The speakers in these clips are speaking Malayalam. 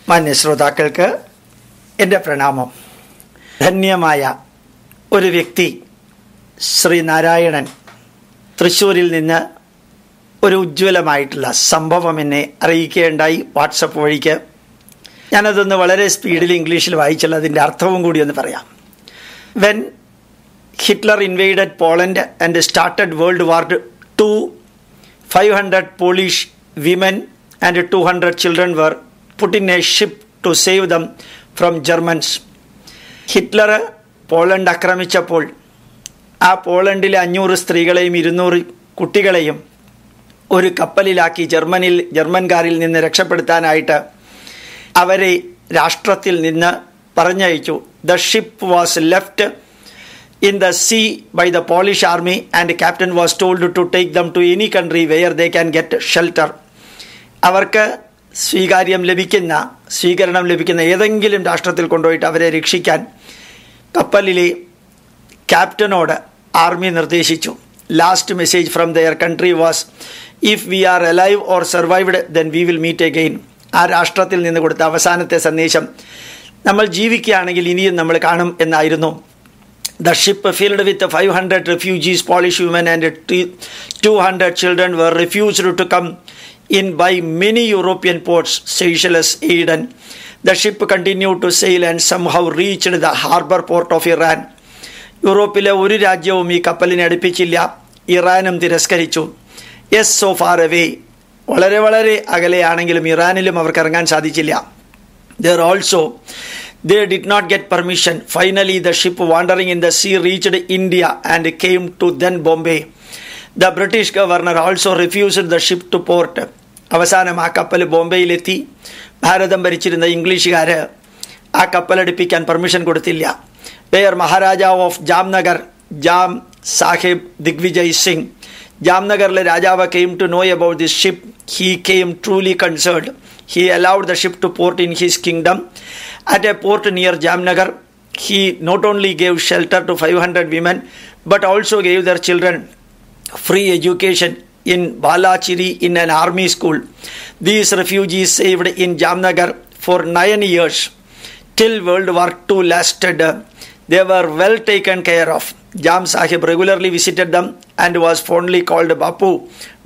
മാന്യ ശ്രോതാക്കൾക്ക് എൻ്റെ പ്രണാമം. ധന്യമായ ഒരു വ്യക്തി ശ്രീ നാരായണൻ തൃശ്ശൂരിൽ നിന്ന് ഒരു ഉജ്ജ്വലമായിട്ടുള്ള സംഭവം എന്നെ അറിയിക്കുകയുണ്ടായി വാട്സപ്പ് വഴിക്ക്. ഞാനതൊന്ന് വളരെ സ്പീഡിൽ ഇംഗ്ലീഷിൽ വായിച്ചുള്ള അതിൻ്റെ അർത്ഥവും കൂടി ഒന്ന് പറയാം. When Hitler invaded Poland and started World War II, 500 Polish women and 200 children were put in a ship to save them from Germans. Hitler Poland ആക്രമിച്ചപ്പോൾ ആ പോളണ്ടിലെ 500 സ്ത്രീകളെയും 200 കുട്ടികളെയും ഒരു കപ്പലിലാക്കി ജർമ്മൻകാരിൽ നിന്ന് രക്ഷപ്പെടുത്താനായിട്ട് അവരെ രാഷ്ട്രത്തിൽ നിന്ന് പറഞ്ഞയച്ചു. The ship was left in the sea by the Polish army and the captain was told to take them to any country where they can get shelter. അവർക്ക് സ്വീകരണം ലഭിക്കുന്ന ഏതെങ്കിലും രാഷ്ട്രത്തിൽ കൊണ്ടുപോയിട്ട് അവരെ രക്ഷിക്കാൻ കപ്പലിലെ ക്യാപ്റ്റനോട് ആർമി നിർദ്ദേശിച്ചു. Last message from their country was if we are alive or survived then we will meet again. ആ രാഷ്ട്രത്തിൽ നിന്ന് കൊടുത്ത അവസാനത്തെ സന്ദേശം നമ്മൾ ജീവിക്കുകയാണെങ്കിൽ ഇനിയും നമ്മൾ കാണും എന്നായിരുന്നു. The ship filled with 500 refugees, Polish women and 200 children were refused to come in by many European ports, Seychelles, Aden. The ship continued to sail and somehow reached the harbor port of Iran. യൂറോപ്പിലെ ഒരു രാജ്യവും ഈ കപ്പലിനെ അടുപ്പിച്ചില്ല. ഇറാനും തിരസ്കരിച്ചു. യെസ്, സോ ഫാർ അവേ, വളരെ വളരെ അകലെയാണെങ്കിലും ഇറാനിലും അവർക്ക് ഇറങ്ങാൻ സാധിച്ചില്ല. They did not get permission. Finally, the ship wandering in the sea reached India and came to then Bombay. The British governor also refused the ship to port. അവസാനം ആ കപ്പൽ ബോംബെയിലെത്തി. ഭാരതം ഭരിച്ചിരുന്ന ഇംഗ്ലീഷുകാർ ആ കപ്പലടുപ്പിക്കാൻ പെർമിഷൻ കൊടുത്തില്ല. There മഹാരാജാവ് ഓഫ് ജാംനഗർ, ജാം സാഹിബ് ദിഗ്വിജയ് സിംഗ്, ജാംനഗറിലെ രാജാവ് came to know about this ship. He came truly concerned. He allowed the ship to port in his kingdom. At a port near Jamnagar, he not only gave shelter to 500 women, but also gave their children free education in Balachiri in an army school. These refugees saved in Jamnagar for 9 years, till World War II lasted. They were well taken care of. Jam Sahib regularly visited them and was fondly called Bapu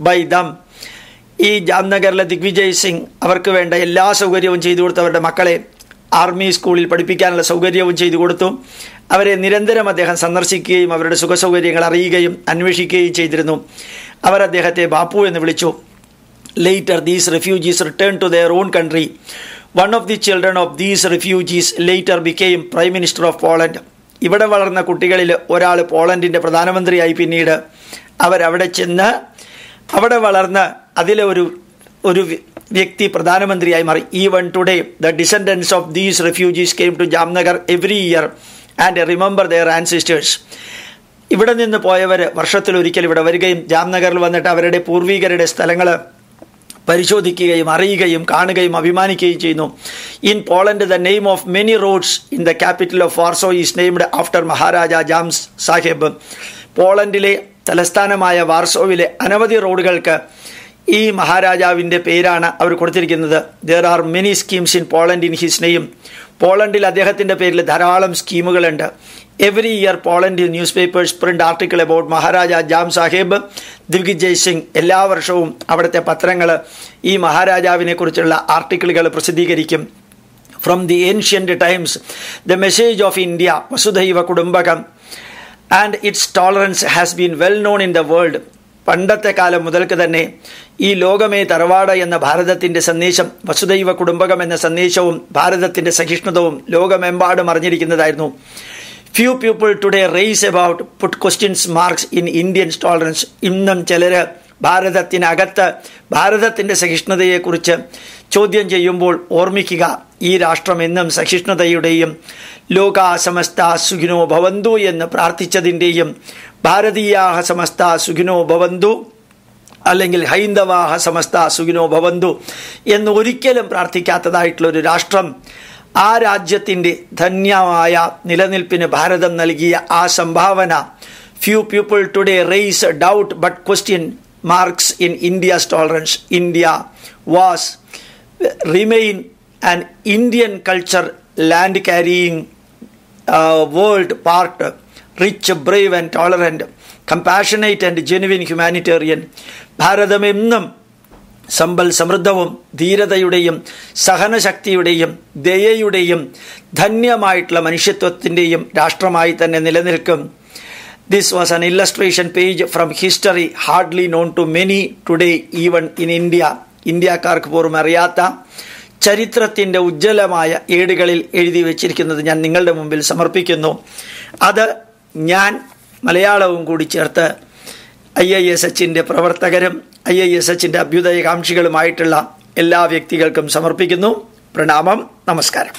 by them. ഈ ജാംനഗറിലെ ദിഗ്വിജയ് സിംഗ് അവർക്ക് വേണ്ട എല്ലാ സൗകര്യവും ചെയ്തു കൊടുത്തു. അവരുടെ മക്കളെ ആർമി സ്കൂളിൽ പഠിപ്പിക്കാനുള്ള സൗകര്യവും ചെയ്തു കൊടുത്തു. അവരെ നിരന്തരം അദ്ദേഹം സന്ദർശിക്കുകയും അവരുടെ സുഖസൗകര്യങ്ങൾ അറിയുകയും അന്വേഷിക്കുകയും ചെയ്തിരുന്നു. അവർ അദ്ദേഹത്തെ ബാപ്പു എന്ന് വിളിച്ചു. Later, these refugees returned to their own country. One of the children of these refugees later became Prime Minister of Poland. ഇവിടെ വളർന്ന കുട്ടികളിൽ ഒരാൾ പോളണ്ടിൻ്റെ പ്രധാനമന്ത്രിയായി. പിന്നീട് അവരവിടെ ചെന്ന് അവിടെ വളർന്ന് അതിലെ ഒരു വ്യക്തി പ്രധാനമന്ത്രിയായി മാറി. Even today the descendants of these refugees came to Jamnagar every year and remember their ancestors. ഇവിടെ നിന്ന് പോയവർ വർഷത്തിലൊരിക്കൽ ഇവിടെ വരികയും ജാംനഗറിൽ വന്നിട്ട് അവരുടെ പൂർവികരുടെ സ്ഥലങ്ങൾ പരിശോധിക്കുകയും അറിയുകയും കാണുകയും അഭിമാനിക്കുകയും ചെയ്യുന്നു. In Poland the name of many roads in the capital of Warsaw is named after Maharaja Jam Sahib. പോളണ്ടിലെ തലസ്ഥാനമായ വാർസോവിലെ അനവധി റോഡുകൾക്ക് ഈ മഹാരാജാവിൻ്റെ പേരാണ് അവർ കൊടുത്തിരിക്കുന്നത്. There are many schemes in Poland in his name. പോളണ്ടിൽ അദ്ദേഹത്തിൻ്റെ പേരിൽ ധാരാളം സ്കീമുകളുണ്ട്. Every year Poland newspapers print article about Maharaja Jam Sahib Digvijay Singh. എല്ലാ വർഷവും അവിടുത്തെ പത്രങ്ങൾ ഈ മഹാരാജാവിനെ കുറിച്ചുള്ള ആർട്ടിക്കിളുകൾ പ്രസിദ്ധീകരിക്കും. From the ancient times the message of India വസുധൈവ കുടുംബകം and its tolerance has been well known in the world. പണ്ടത്തെ കാലം മുതൽക്ക് തന്നെ ഈ ലോകമേ തറവാട് എന്ന ഭാരതത്തിൻ്റെ സന്ദേശം, വസുദൈവ കുടുംബകം എന്ന സന്ദേശവും ഭാരതത്തിൻ്റെ സഹിഷ്ണുതവും ലോകമെമ്പാടും അറിഞ്ഞിരിക്കുന്നതായിരുന്നു. Few people today raise about put questions marks in Indians tolerance. ഇന്നും ചിലർ ഭാരതത്തിനകത്ത് ഭാരതത്തിൻ്റെ സഹിഷ്ണുതയെക്കുറിച്ച് ചോദ്യം ചെയ്യുമ്പോൾ ഓർമ്മിക്കുക, ഈ രാഷ്ട്രം എന്നും സഹിഷ്ണുതയുടെയും ലോകാ സമസ്ത സുഖിനോ ഭവന്തു എന്ന് പ്രാർത്ഥിച്ചതിൻ്റെയും ഭാരതീയാഹ സമസ്ത സുഖിനോ ഭവന്തു അല്ലെങ്കിൽ ഹൈന്ദവാഹ സമസ്ത സുഖിനോ ഭവന്തു എന്ന് ഒരിക്കലും പ്രാർത്ഥിക്കാത്തതായിട്ടുള്ളൊരു രാഷ്ട്രം, ആ രാജ്യത്തിൻ്റെ ധന്യമായ നിലനിൽപ്പിന് ഭാരതം നൽകിയ ആ സംഭാവന few people today raise a doubt but question marks in India's tolerance. India remain an Indian culture land carrying world part, rich, brave and tolerant, compassionate and genuine humanitarian. ഭാരതമെന്നും സമ്പൽ സമൃദ്ധവും ധീരതയുടെയും സഹനശക്തിയുടെയും ദയയുടെയും ധന്യമായിട്ടുള്ള മനുഷ്യത്വത്തിൻ്റെയും രാഷ്ട്രമായി തന്നെ നിലനിൽക്കും. This was an illustration page from history hardly known to many today even in India. ഇന്ത്യക്കാർക്ക് പോലും അറിയാത്ത ചരിത്രത്തിൻ്റെ ഉജ്ജ്വലമായ ഏടുകളിൽ എഴുതി വച്ചിരിക്കുന്നത് ഞാൻ നിങ്ങളുടെ മുമ്പിൽ സമർപ്പിക്കുന്നു. അത് ഞാൻ മലയാളവും കൂടി ചേർത്ത് IISHൻ്റെ പ്രവർത്തകരും IISHൻ്റെ അഭ്യുദയകാംക്ഷികളുമായിട്ടുള്ള എല്ലാ വ്യക്തികൾക്കും സമർപ്പിക്കുന്നു. പ്രണാമം, നമസ്കാരം.